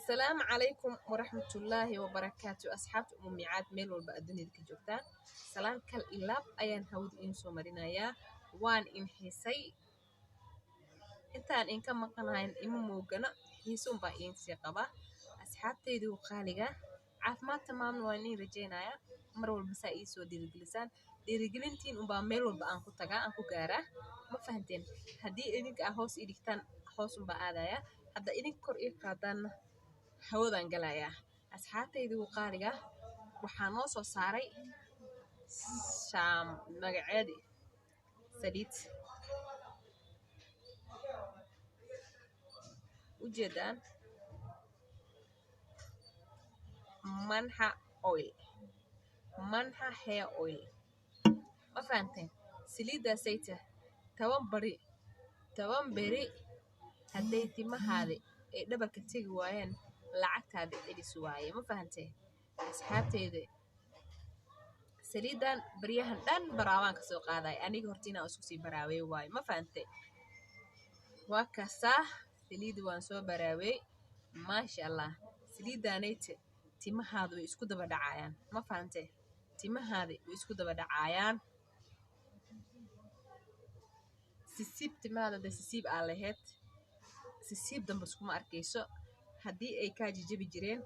السلام عليكم ورحمة الله وبركاته أصحاب مميعات ميل والبأدوني كجوتان سلام كل إلاب أيان هود إنسو مرينايا وان إن حسي إنتان إن كم مقنعين إمو موغنا حيسون با إنسي قبا أصحاب تيدو خالقة عافمات تمام وانين رجينايا مرول بسايسو ديرجلسان ديرجلنتين وبا ميل والبأنكو تغا أنكو غارة ما فهمتين هدي إنك أهوس إدكتان هوس بآدايا هدا إنك كور إيقادان hawadan galaya asxaabtaydu qaaliga waxaa noo soo saaray shaam magaceedi saliid ujeedaan manxa hair oil ma fahanteen saliidaasayta toban beri hadday timahaadi ay dhabarka tegi waayeen lacagtaada celis waaye ma fahantee asxaabteyda saliidan baryahan dhan baraawaan ka soo qaaday aniga hortiina isku sii baraawey waaye ma fahantee waa kasaa saliida waan soo baraawey maasha allah saliidaanayta timahaada way isku daba dhacayaan ma fahantee timahaada way isku daba dhacayaan sisiib timahaada da sisiib aa laheyd sisiib damba iskuma arkayso haddii ay kaa jijabi jireen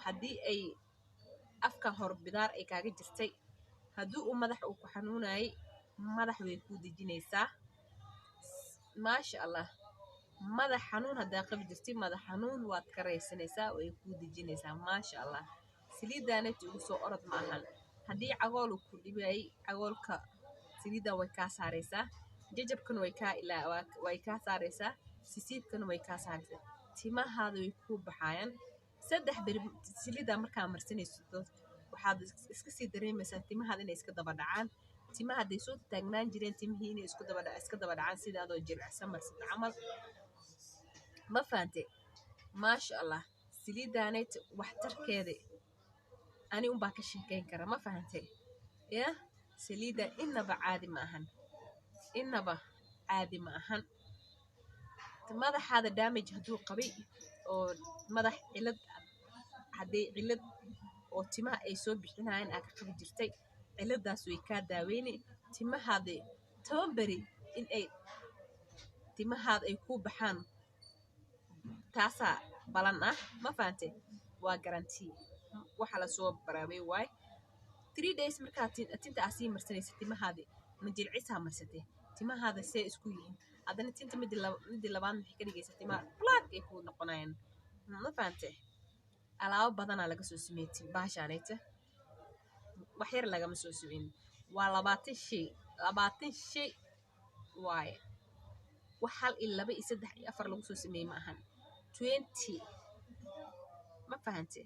haddii ay afka hor bidaar ay kaaga jirtay haddii uu madax uu ku xanuunayay madax way kuu dejinaysaa maasha allah madax xanuun haddaa qabi jirtay madax xanuun waad ka raysanaysaa way kuu dejinaysaa maasha allah saliidaanati ugu soo orod ma ahan haddii cagool uu ku dhibayay cagoolka saliidan way kaa saaraysaa jajabkan way kaa saaraysaa sisiibkana way kaa saaraysaa timahaada way kuu baxayaan 3 beri saliida markaa marsanayso waxaad iska sii dareemaysaa timahaada inay iska daba dhacaan timaha hadday soo taagnaan jireen timihii inay iska daba dhacaan sida adoo jilicsan marsada camal ma fahante maasha allah saliidaanayta waxtarkeeda ani unbaa ka sheekayn kara ma fahante ya saliida inaba caadi ma ahan madaxaada damage hadduu qabay oo madax cilad hadday cilad oo timaha ay soo bixinayaan aa ka qabi jirtay ciladaas way kaa daaweyni timahaada 10 beri in ay timahaada ay kuu baxaan taasaa balan ah ma fahante waa garantii waxa la soo baraabay waay 3 days markaa tinta aa sii marsanaysa timahaada ma jilcisaa marsatee timahaada see isku yihiin haddana tinta midii labaad maxay ka dhigaysaa timaha black ay kuu noqonayaan ma fahante alaabo badanaa laga soo sameeyey baashaanayta wax yar lagama soo sameyn waa 20 shay waaye wax 1 iyo 2 iyo 3 iyo 4 lagu soo sameeyey ma ahan 20 ma fahante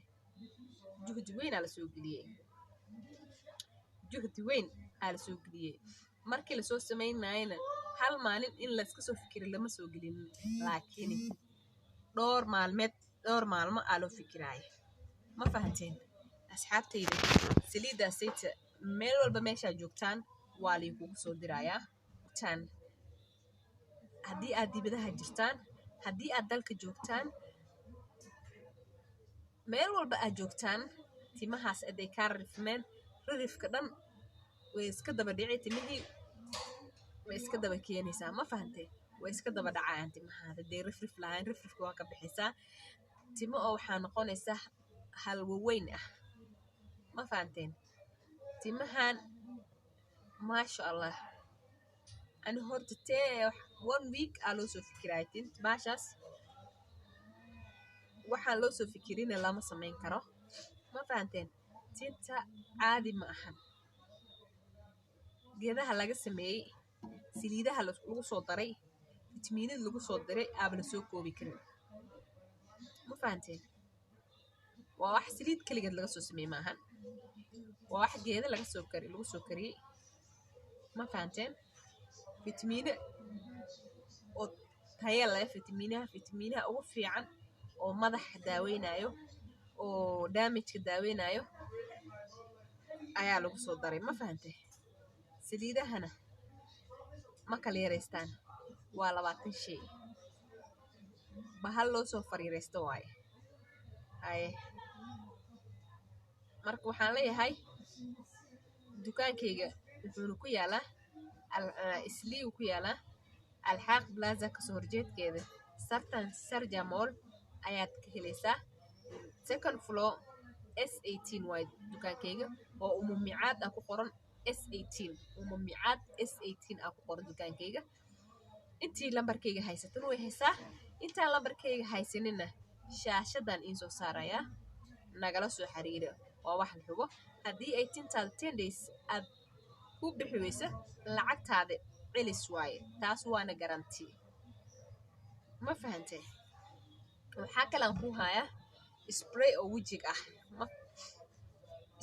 juhdi weyn aa la soo geliyey markii la soo sameynayna hal maalin in la iska soo fikiro lama soo gelin laakiin dhowr maalmo aa loo fikiraayo ma fahanteen asxaabtayda saliidaasayta meel walba meeshaa joogtaan waa laikugu soo dirayaa haddii aad dibadaha jirtaan haddii aad dalka joogtaan meel walba aad joogtaan timahaas hadday kaa rarifmeen rarifka dhan way iska daba dhici timihii way iska daba keenaysaa ma fahantee way iska daba dhacayaan timahaada hadday rifrif lahayn rifrifka waa ka bixisaa timo oo waxaa noqonaysaa halwaweyn ah ma fahanteen timahan maasha allah ani horta 1 week aa loo soo fikiraay tint baashaas waxaan loo soo fikirina lama samayn karo ma fahanteen tinta caadi ma ahan geedaha laga sameeyey saliidaha lagu soo daray fitamiinada lagu soo daray aaba la soo koobi karin ma fahanteen waa wax saliid kaligeed laga soo sameeyey ma ahan waa wax geeda lagu soo kariyey ma fahanteen fitamiino oo tayo leh fitamiinaha ugu fiican oo madaxa daaweynayo oo damage-ka daaweynayo ayaa lagu soo daray ma fahantay saliidahana ma kala yaraystaan waa 20 shay bahal loo soo fariiraysto waaye haye marka waxaan leeyahay dukaankayga wuxuuna ku yaalaa islii ku yaalaa alxaaq plaza kasoo horjeedkeeda sartan sarja mall ayaad ka helaysaa second floor S18 waay dukaankayga oo umumicaad ah ku qoran S18 umumicaad S18 ah ku qoran dukaankayga intii lambarkayga haysatan way haysaa intaan lambarkayga haysanina shaashadan iin soo saarayaa nagala soo xiriira waa wax la hubo haddii ay tintaada 10 days aad ku bixi weyso lacagtaada celis waaye taas waana garanti ma fahantay waxaa kalaan ku hayaa spray oo wajiga ah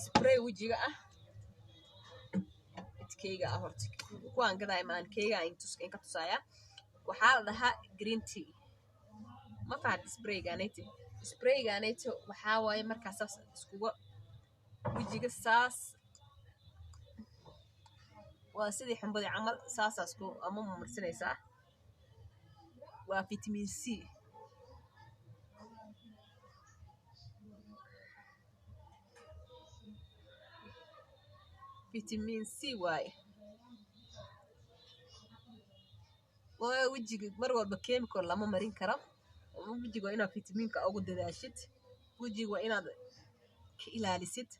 spray wajiga ah idkayga ah horta kuwaan gaday maan kayga in ka tusaya waxaa la dhahaa green tea ma fahantay spraygaanayto waxaa waaye markaa saas iskuga wajiga saas waa sidii xambadii camal saasaas ku ama marsanaysaa waa vitamin C vitamin C waaye waa wajiga mar walba chemical lama marin karo wajiga waa inaad vitaminka ugu dadaashid wajiga waa inaad ka ilaalisid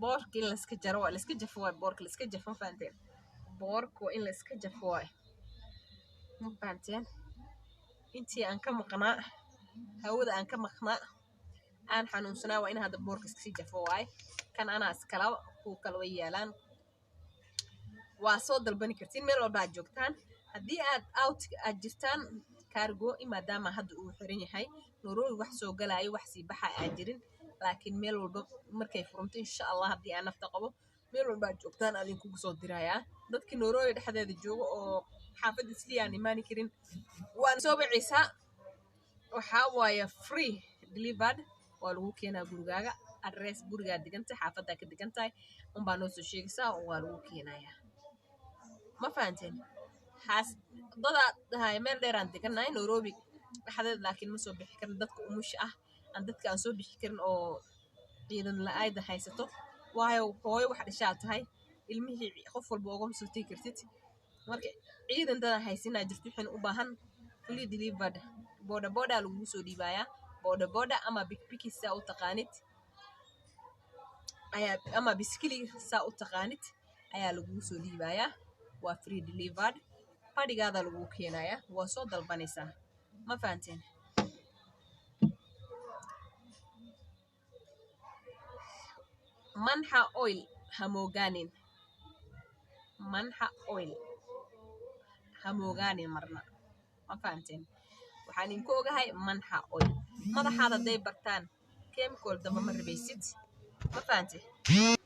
boorka in la iska jaro waa la iska jafo waay boorka la iska jafo fahanteen boorka waa in la iska jafo waay ma fahanteen intii aan ka maqnaa hawada aan ka maqnaa aan xanuunsanaa waa in hadda boorka iska jafo waay kan anaa iskala ku kala way yaalaan waa soo dalbani kartiin meel walba aad joogtaan haddii aad out aad jirtaan cargo maadaama hadda uu xiran yahay Nairobi wax soo galaayo wax sii baxa aan jirin laakiin meel walba markay furunto insha Allah haddii aan nafta qabo meel walba aad joogtaan adin kugu soo dirayaa dadkii Nairobi dhexdeeda jooga oo xaafadda islii aan imaan karin waan soo biciisaa waxaa waaye free delivered waa lagu keenaa gurigaaga address gurigaa degantahay xaafaddaa ka degantahay unbaa noo soo sheegaysaa oo waa lagu keenayaa ma fahanteen dadaa dhahay meel dheeraan degannahay Nairobi dhexdeed laakiin ma soo bixi karin dadka umusha ah aan dadka aan soo bixi karin oo ciidan la-aayda haysato waayo hooyo wax dhashaa tahay ilmihii qof walba ugama soo tegi kartid marka ciidan dadaa haysanaa jirto waxayna u baahan fully delivered boda lagu soo dhiibayaa boda ama bikbiki saa u taqaanid ama biskili saa u taqaanid ayaa lagu soo dhiibayaa waa free delivered fadhigaada lagu keenayaa waa soo dalbanaysaa ma fahanteen manxa oil hamogaanin manxa oil hamogaanin marna ma fahanteen waxaan idinku ogahay manxa oil madaxaada hadday bartaan chemical damba ma rabaysid ma fahantay